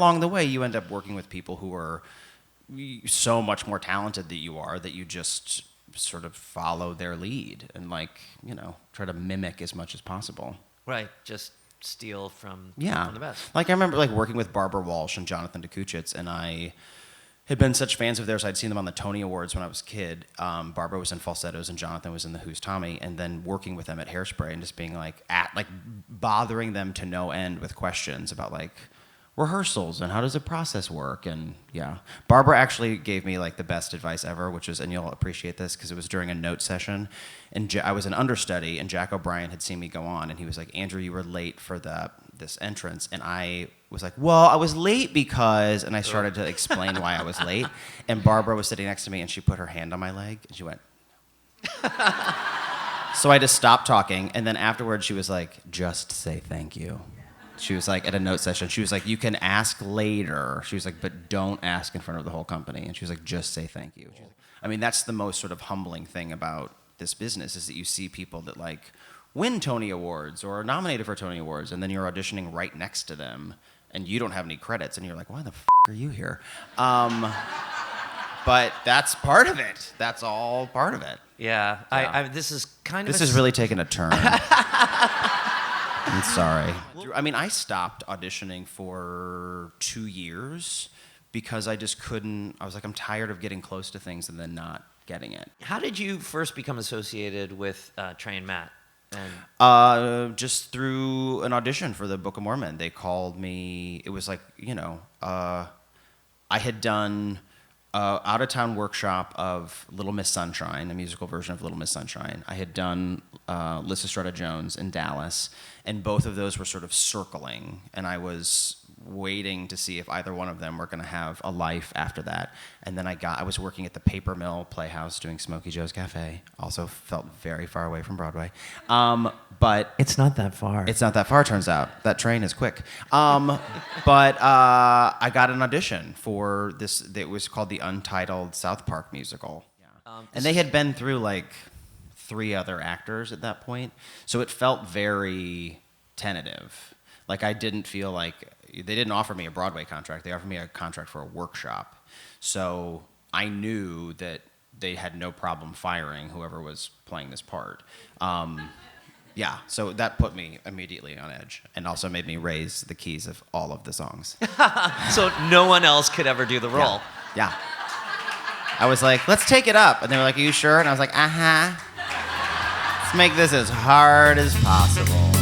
along the way, you end up working with people who are so much more talented than you are that you just sort of follow their lead and try to mimic as much as possible. Right. Just steal from the best. Like I remember working with Barbara Walsh and Jonathan DeKuchitz, and I had been such fans of theirs. I'd seen them on the Tony Awards when I was a kid. Barbara was in Falsettos and Jonathan was in the Who's Tommy, and then working with them at Hairspray and just being bothering them to no end with questions about rehearsals and how does the process work. And Barbara actually gave me the best advice ever, which is, and you'll appreciate this because it was during a note session, and I was an understudy, and Jack O'Brien had seen me go on, and he was like, Andrew, you were late for this entrance. And I was like, well, I was late because, and I started to explain why I was late, and Barbara was sitting next to me, and she put her hand on my leg, and she went, so I just stopped talking, and then afterwards she was like, just say thank you. She was at a note session, she was like, you can ask later. She was like, but don't ask in front of the whole company. And she was like, just say thank you. That's the most sort of humbling thing about this business, is that you see people that win Tony Awards or are nominated for Tony Awards, and then you're auditioning right next to them, and you don't have any credits, and you're like, why the f*** are you here? But that's part of it. That's all part of it. Yeah. This is kind of... This is really taking a turn. I'm sorry. I stopped auditioning for 2 years because I just couldn't. I was like, I'm tired of getting close to things and then not getting it. How did you first become associated with Trey and Matt? Just through an audition for the Book of Mormon. They called me. It was I had done out-of-town workshop of Little Miss Sunshine, a musical version of Little Miss Sunshine. I had done Lysistrata Jones in Dallas, and both of those were sort of circling, and I was waiting to see if either one of them were going to have a life after that. And then I was working at the Paper Mill Playhouse doing Smokey Joe's Cafe. Also felt very far away from Broadway. But it's not that far. It's not that far, turns out. That train is quick. But I got an audition for this. It was called the Untitled South Park musical. And they had been through 3 other actors at that point. So it felt very tentative. I didn't feel they didn't offer me a Broadway contract. They offered me a contract for a workshop. So I knew that they had no problem firing whoever was playing this part. So that put me immediately on edge and also made me raise the keys of all of the songs. So no one else could ever do the role. Yeah. I was like, let's take it up. And they were like, are you sure? And I was like, uh-huh. Let's make this as hard as possible.